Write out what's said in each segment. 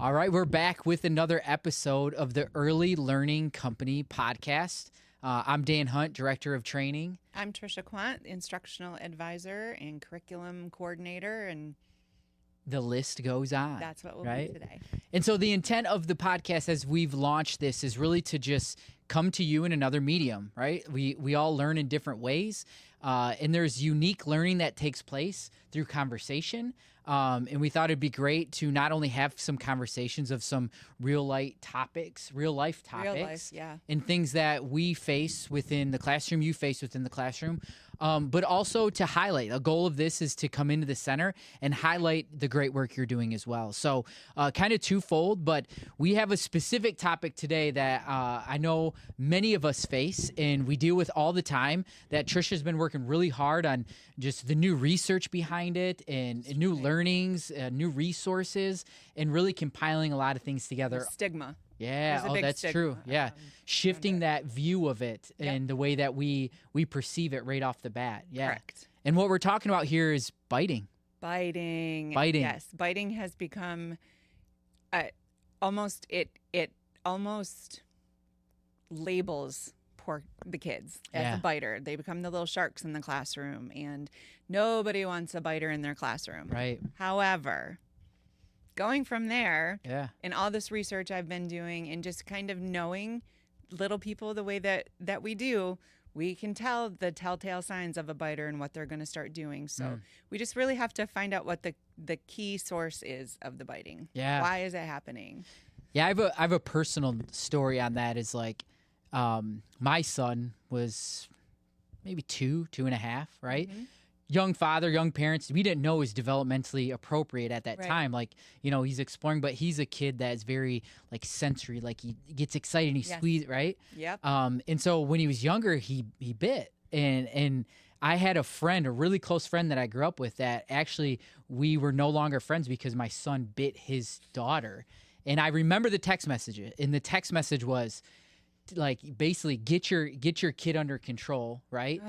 All right, we're back with another episode of the Early Learning Company podcast. I'm Dan Hunt, Director of Training. I'm Trisha Quant, Instructional Advisor and Curriculum Coordinator, and the list goes on. That's what we'll right? do today. And so the intent of the podcast as we've launched this is really to just come to you in another medium, right? We all learn in different ways, and there's unique learning that takes place through conversation. And we thought it'd be great to not only have some conversations of some real life topics, Yeah. and things that we face within the classroom, you face within the classroom, but also to highlight. A goal of this is to come into the center and highlight the great work you're doing as well. So kind of twofold, but we have a specific topic today that I know many of us face and we deal with all the time, that Trisha's been working really hard on just the new research behind it and new learnings, new resources, and really compiling a lot of things together. The stigma. Yeah, that's stigma, true. Yeah, shifting that view of it and the way that we perceive it right off the bat. Yeah. Correct. And what we're talking about here is biting. Biting. Yes, biting has become almost labels the kids as a biter. They become the little sharks in the classroom, and nobody wants a biter in their classroom. Right. However, going from there, and all this research I've been doing and just kind of knowing little people the way that we do, we can tell the telltale signs of a biter and what they're going to start doing. So we just really have to find out what the key source is of the biting. Yeah. Why is it happening? Yeah, I have a personal story on that. Is like my son was maybe 2.5, right? Mm-hmm. Young father, young parents. We didn't know it was developmentally appropriate at that time. Like, he's exploring, but he's a kid that's very like sensory. Like he gets excited and he squeezes, right? Yep. And so when he was younger, he bit, and I had a friend, a really close friend that I grew up with, that actually we were no longer friends because my son bit his daughter. And I remember the text message, and the text message was like basically get your kid under control, right?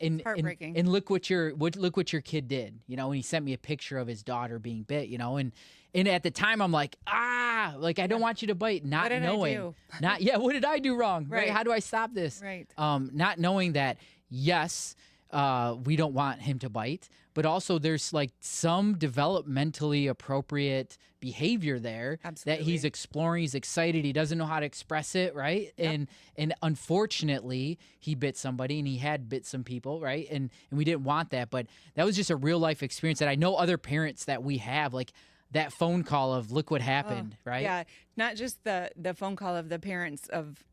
It's heartbreaking. And look what your kid did, and he sent me a picture of his daughter being bit, and at the time I'm like, I don't want you to bite, not what did knowing, I do? what did I do wrong? Right? How do I stop this? Right. Not knowing that, yes, we don't want him to bite, but also there's like some developmentally appropriate behavior there that he's exploring. He's excited. He doesn't know how to express it, right? Yep. And unfortunately, he bit somebody, and he had bit some people, right? And we didn't want that, but that was just a real life experience that I know other parents that we have, like that phone call of look what happened, right? Yeah, not just the phone call of the parents of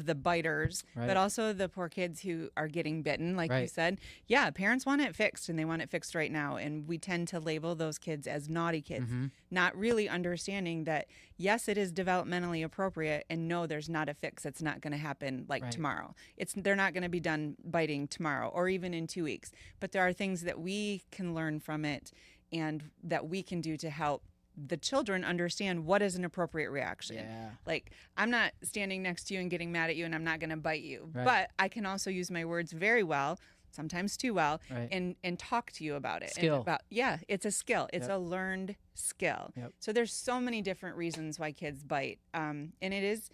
the biters, but also the poor kids who are getting bitten, like you said. Yeah, parents want it fixed, and they want it fixed right now. And we tend to label those kids as naughty kids, not really understanding that, yes, it is developmentally appropriate, and no, there's not a fix. It's not going to happen tomorrow. They're not going to be done biting tomorrow or even in 2 weeks. But there are things that we can learn from it and that we can do to help the children understand what is an appropriate reaction. Yeah. Like, I'm not standing next to you and getting mad at you, and I'm not going to bite you. But I can also use my words very well, sometimes too well, and talk to you about it. Skill. It's a skill. It's a learned skill. Yep. So there's so many different reasons why kids bite. And it is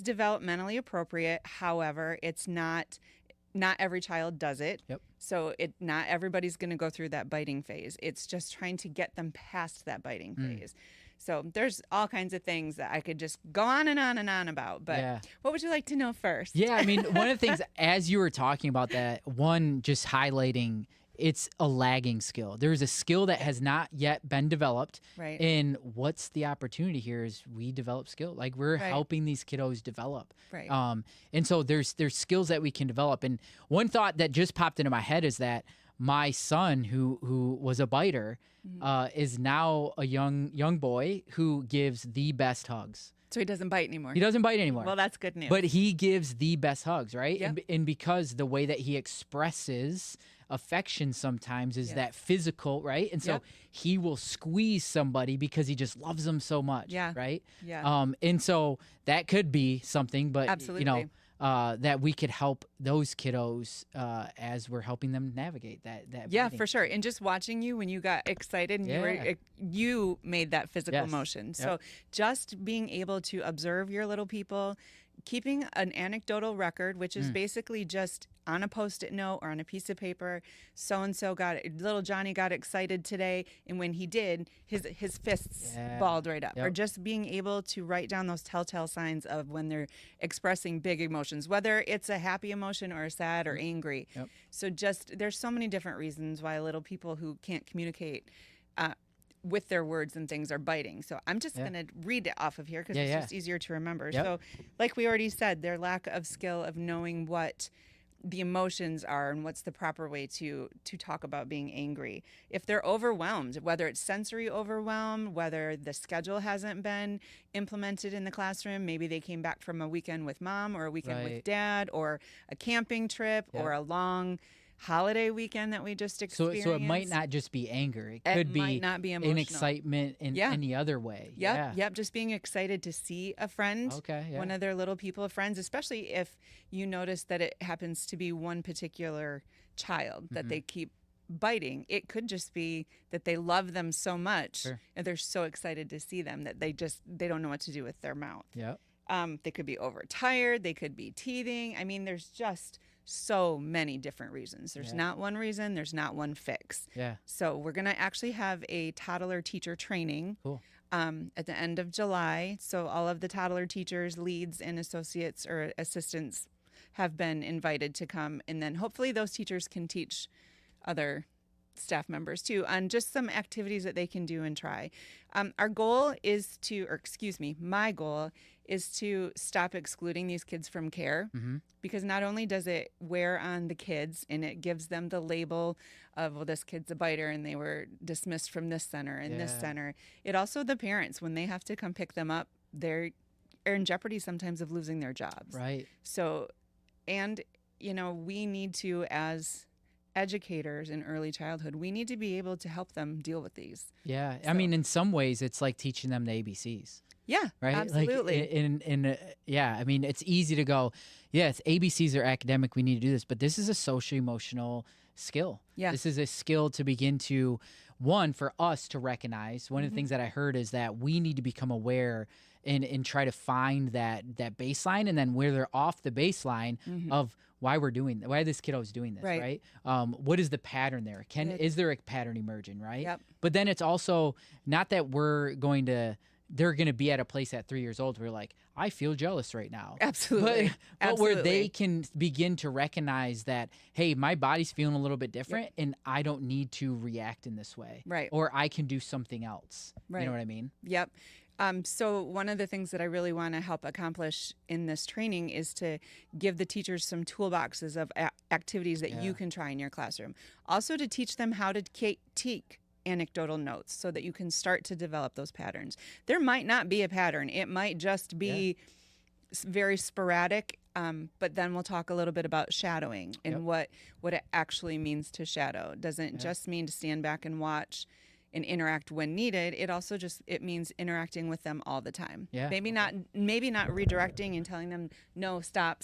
developmentally appropriate. However, it's not every child does it. Yep. So not everybody's going to go through that biting phase. It's just trying to get them past that biting phase. So there's all kinds of things that I could just go on and on and on about. But what would you like to know first? Yeah, I mean, one of the things, as you were talking about that, one, just highlighting, it's a lagging skill. There's a skill that has not yet been developed. Right. And what's the opportunity here is we develop skill. Like, we're helping these kiddos develop. Right. And so there's skills that we can develop. And one thought that just popped into my head is that my son, who was a biter, is now a young boy who gives the best hugs. So he doesn't bite anymore. He doesn't bite anymore. Well, that's good news. But he gives the best hugs, right? Yep. And because the way that he expresses affection sometimes is that physical, right? And so he will squeeze somebody because he just loves them so much, right? Yeah. And so that could be something, but absolutely. that we could help those kiddos as we're helping them navigate that. Yeah, biting. for sure. And just watching you when you got excited and you made that physical motion. So just being able to observe your little people, keeping an anecdotal record, which is basically just on a Post-it note or on a piece of paper, so-and-so little Johnny got excited today, and when he did, his fists balled right up. Or just being able to write down those telltale signs of when they're expressing big emotions, whether it's a happy emotion or a sad or angry. So there's so many different reasons why little people who can't communicate with their words and things are biting. So I'm just going to read it off of here because it's just easier to remember. So like we already said, their lack of skill of knowing what the emotions are and what's the proper way to talk about being angry. If they're overwhelmed, whether it's sensory overwhelm, whether the schedule hasn't been implemented in the classroom, maybe they came back from a weekend with mom or a weekend with dad or a camping trip or a long holiday weekend that we just experienced. So it might not just be anger. It could be might not be emotional. an excitement in any other way. Yep. Just being excited to see a friend, one of their little people of friends, especially if you notice that it happens to be one particular child that they keep biting. It could just be that they love them so much and they're so excited to see them that they don't know what to do with their mouth. They could be overtired. They could be teething. I mean, there's just so many different reasons. There's not one reason. There's not one fix. So we're going to actually have a toddler teacher training at the end of July. So all of the toddler teachers, leads, and associates or assistants have been invited to come. And then hopefully those teachers can teach other staff members too on just some activities that they can do and try. My goal is to stop excluding these kids from care because not only does it wear on the kids and it gives them the label of, well, this kid's a biter and they were dismissed from this center and this center. It also, the parents, when they have to come pick them up, they're in jeopardy sometimes of losing their jobs. So, and, we need to, as educators in early childhood, we need to be able to help them deal with these. I mean, in some ways, it's like teaching them the ABCs. Right. Absolutely. I mean, it's easy to go, yes, ABCs are academic. We need to do this, but this is a social emotional skill. This is a skill to begin to, for us to recognize. One of the things that I heard is that we need to become aware and try to find that baseline, and then where they're off the baseline of why this kiddo's doing this, right? What is the pattern there? Is there a pattern emerging, right? But then it's also not that they're going to be at a place at 3 years old where like, I feel jealous right now. Absolutely. But where they can begin to recognize that, hey, my body's feeling a little bit different and I don't need to react in this way. Or I can do something else. You know what I mean? So one of the things that I really want to help accomplish in this training is to give the teachers some toolboxes of activities that you can try in your classroom. Also to teach them how to take anecdotal notes so that you can start to develop those patterns. There might not be a pattern. It might just be very sporadic. But then we'll talk a little bit about shadowing and what it actually means to shadow. It doesn't just mean to stand back and watch and interact when needed. It also it means interacting with them all the time. Maybe not redirecting and telling them, no, stop.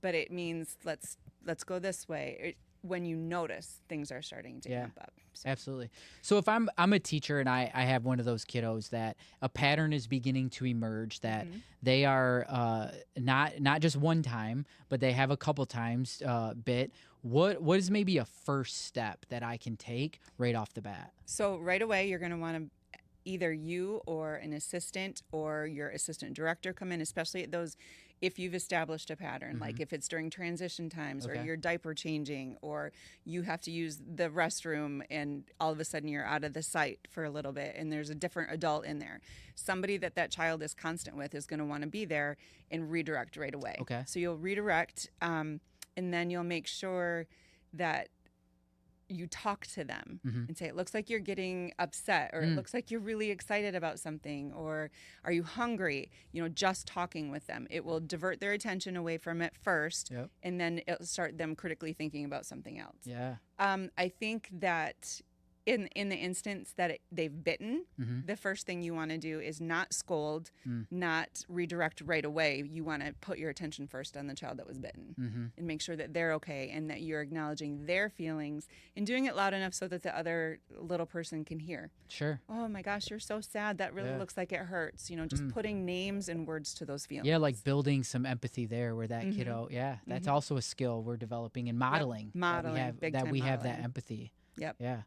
But it means let's go this way. When you notice things are starting to amp up. So. Absolutely. So if I'm a teacher and I have one of those kiddos that a pattern is beginning to emerge, that they are not just one time, but they have a couple times bit, what is maybe a first step that I can take right off the bat? So right away, you're going to want to either you or an assistant or your assistant director come in, especially at those if you've established a pattern, like if it's during transition times or you're diaper changing or you have to use the restroom and all of a sudden you're out of the sight for a little bit and there's a different adult in there. Somebody that child is constant with is going to want to be there and redirect right away. So you'll redirect and then you'll make sure that you talk to them and say, it looks like you're getting upset, or it looks like you're really excited about something, or are you hungry? Just talking with them. It will divert their attention away from it first, and then it'll start them critically thinking about something else. I think that in the instance that they've bitten, the first thing you want to do is not scold, not redirect right away. You want to put your attention first on the child that was bitten and make sure that they're okay and that you're acknowledging their feelings and doing it loud enough so that the other little person can hear. Sure. Oh my gosh, you're so sad. That really looks like it hurts. Just putting names and words to those feelings. Yeah, like building some empathy there where that kiddo, that's also a skill we're developing and modeling. Modeling, that we have that empathy. Yep. Yeah.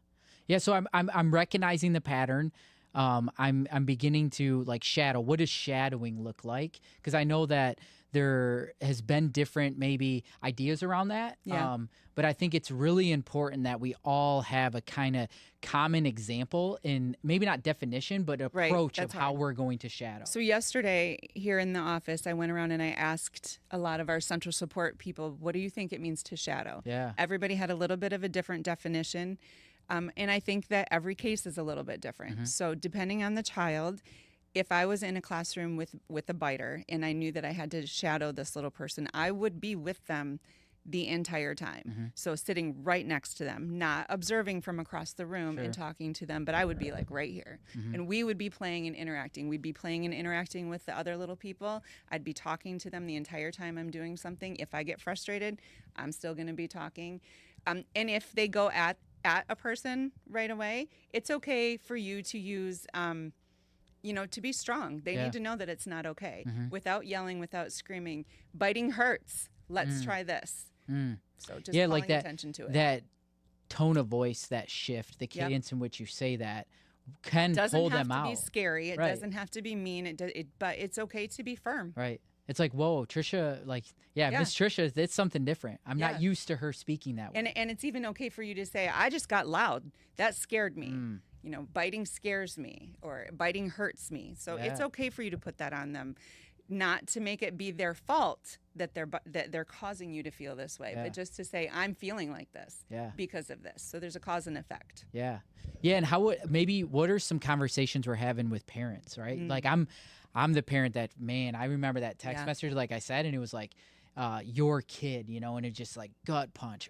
Yeah, so I'm recognizing the pattern. I'm beginning to like shadow. What does shadowing look like? Because I know that there has been different maybe ideas around that. Yeah. But I think it's really important that we all have a kind of common example in maybe not definition, but approach of how we're going to shadow. So yesterday here in the office, I went around and I asked a lot of our central support people, what do you think it means to shadow? Yeah. Everybody had a little bit of a different definition. And I think that every case is a little bit different. So depending on the child, if I was in a classroom with a biter and I knew that I had to shadow this little person, I would be with them the entire time. So sitting right next to them, not observing from across the room and talking to them, but I would be like right here. And we would be playing and interacting. We'd be playing and interacting with the other little people. I'd be talking to them the entire time I'm doing something. If I get frustrated, I'm still going to be talking. And if they go at a person right away, it's okay for you to use, to be strong. They need to know that it's not okay. Without yelling, without screaming. Biting hurts. Let's try this. So just calling like that, attention to it. That tone of voice, that shift, the cadence in which you say that can pull them out. Doesn't have to be scary. It doesn't have to be mean. But it's okay to be firm. Right. It's like, whoa, Trisha, Miss Trisha, it's something different. I'm not used to her speaking that way. And it's even okay for you to say, I just got loud. That scared me. Biting scares me or biting hurts me. So it's okay for you to put that on them, not to make it be their fault that they're causing you to feel this way, but just to say, I'm feeling like this because of this. So there's a cause and effect. Yeah. Yeah. And what are some conversations we're having with parents, right? Like I'm the parent that, man, I remember that text message, like I said, and it was like, your kid, and it just like gut punch.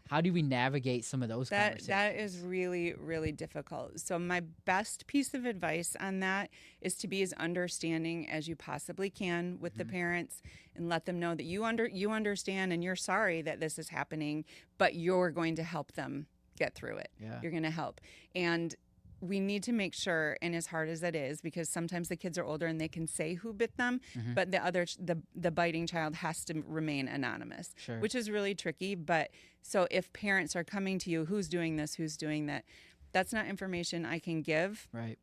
How do we navigate some of those conversations? That is really, really difficult. So my best piece of advice on that is to be as understanding as you possibly can with the parents and let them know that you understand and you're sorry that this is happening, but you're going to help them get through it. Yeah. You're going to help. And we need to make sure, and as hard as that is, because sometimes the kids are older and they can say who bit them, but the biting child has to remain anonymous, which is really tricky. But so if parents are coming to you, who's doing this, who's doing that, that's not information I can give. Right.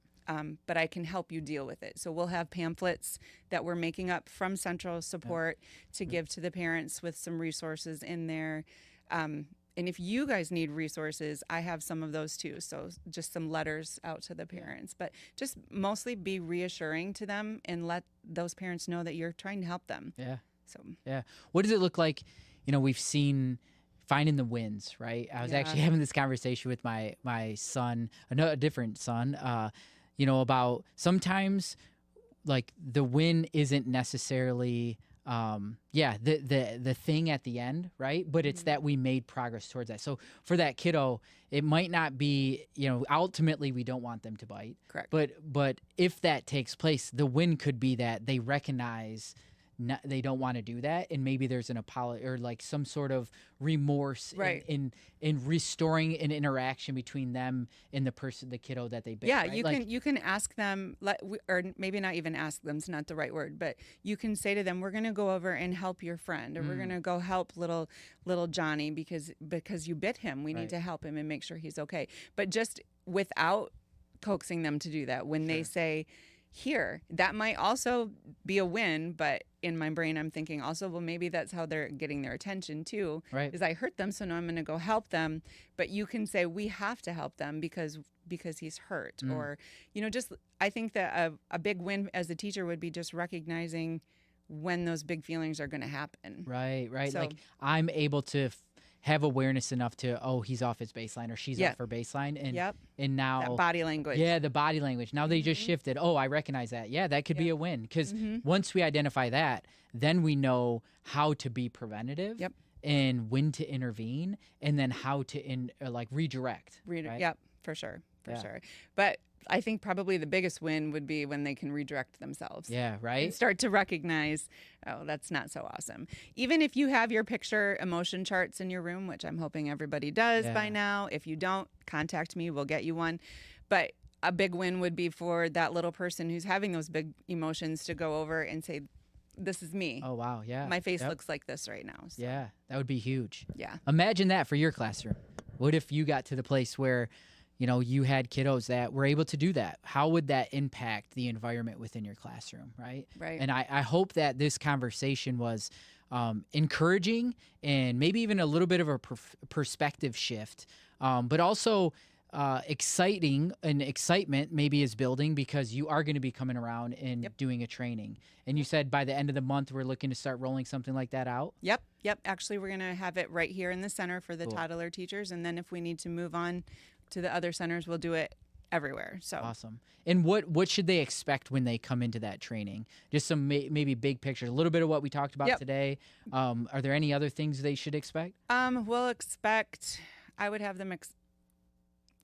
But I can help you deal with it. So we'll have pamphlets that we're making up from Central Support to give to the parents with some resources in there. And if you guys need resources, I have some of those too. So just some letters out to the parents, but just mostly be reassuring to them and let those parents know that you're trying to help them. Yeah. So, what does it look like? We've seen finding the wins, right? I was actually having this conversation with my son, a different son, about sometimes like the win isn't necessarily the thing at the end, right? But it's that we made progress towards that. So for that kiddo, it might not be, ultimately we don't want them to bite. Correct. But if that takes place, the win could be that they recognize they don't want to do that, and maybe there's an apology or like some sort of remorse in restoring an interaction between them and the kiddo that they bit. Yeah, right? you can ask them, or maybe not even ask them. It's not the right word, but you can say to them, "We're going to go over and help your friend, or we're going to go help little Johnny because you bit him. We need to help him and make sure he's okay." But just without coaxing them to do that, when they say, here, that might also be a win, but in my brain I'm thinking also, well, maybe that's how they're getting their attention too, is I hurt them, so now I'm going to go help them. But you can say, we have to help them because he's hurt, or just I think that a big win as a teacher would be just recognizing when those big feelings are going to happen. Right. So, like I'm able to have awareness enough to, he's off his baseline or she's off her baseline. And now that body language. Yeah, the body language. Now they just shifted. Oh, I recognize that. Yeah, that could be a win. Because once we identify that, then we know how to be preventative. Yep. and when to intervene, and then how to redirect. Right? Yep, for sure. But I think probably the biggest win would be when they can redirect themselves. Yeah, right. And start to recognize, oh, that's not so awesome. Even if you have your picture emotion charts in your room, which I'm hoping everybody does by now. If you don't, contact me. We'll get you one. But a big win would be for that little person who's having those big emotions to go over and say, this is me. Oh, wow. Yeah. My face looks like this right now. So. Yeah, that would be huge. Yeah. Imagine that for your classroom. What if you got to the place where you had kiddos that were able to do that? How would that impact the environment within your classroom, right? Right. And I hope that this conversation was encouraging and maybe even a little bit of a perspective shift, but also exciting, and excitement maybe is building because you are going to be coming around and doing a training. And you said by the end of the month, we're looking to start rolling something like that out? Yep. Actually, we're going to have it right here in the center for the toddler teachers. And then if we need to move on to the other centers, we'll do it everywhere. So awesome. And what should they expect when they come into that training? Just some maybe big pictures, a little bit of what we talked about today. Are there any other things they should expect? We'll expect, I would have them,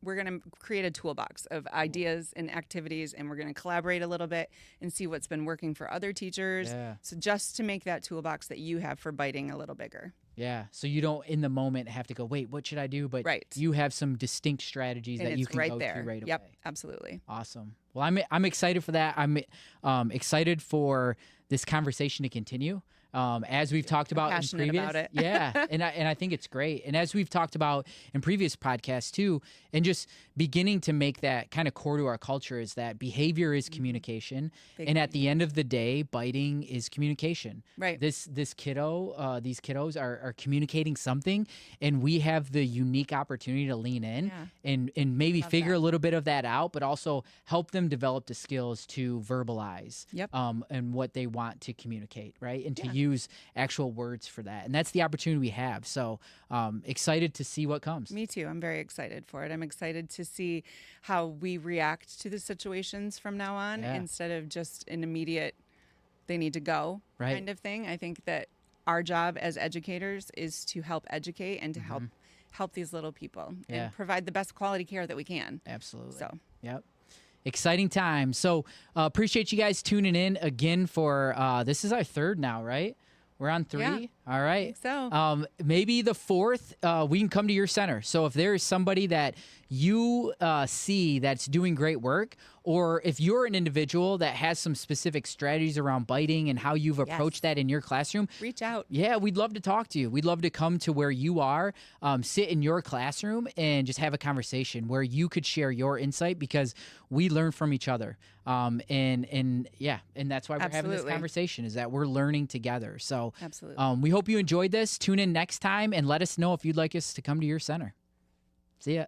we're going to create a toolbox of ideas and activities, and we're going to collaborate a little bit and see what's been working for other teachers. Yeah. So just to make that toolbox that you have for biting a little bigger. Yeah, so you don't in the moment have to go, wait, what should I do? But you have some distinct strategies that you can go through right away. Yep, absolutely. Awesome. Well, I'm excited for that. I'm excited for this conversation to continue. As we've talked about in previous, about it. Yeah, and I think it's great. And as we've talked about in previous podcasts too, and just beginning to make that kind of core to our culture is that behavior is communication, and at the end of the day, biting is communication. Right. This kiddo, these kiddos are communicating something, and we have the unique opportunity to lean in and maybe figure a little bit of that out, but also help them develop the skills to verbalize. And what they want to communicate, right, and to use actual words for that. And that's the opportunity we have. So excited to see what comes. Me too. I'm very excited for it. I'm excited to see how we react to the situations from now on instead of just an immediate, they need to go kind of thing. I think that our job as educators is to help educate and to help these little people and provide the best quality care that we can. Absolutely. So, yep. Exciting time. So appreciate you guys tuning in again for this is our third now, right? We're on 3. Yeah, all right. I think so. Maybe the 4th, we can come to your center. So if there is somebody that you see that's doing great work, or if you're an individual that has some specific strategies around biting and how you've approached that in your classroom, reach out. Yeah, we'd love to talk to you. We'd love to come to where you are, sit in your classroom and just have a conversation where you could share your insight, because we learn from each other. And that's why we're having this conversation, is that we're learning together. So we hope you enjoyed this. Tune in next time and let us know if you'd like us to come to your center. See ya.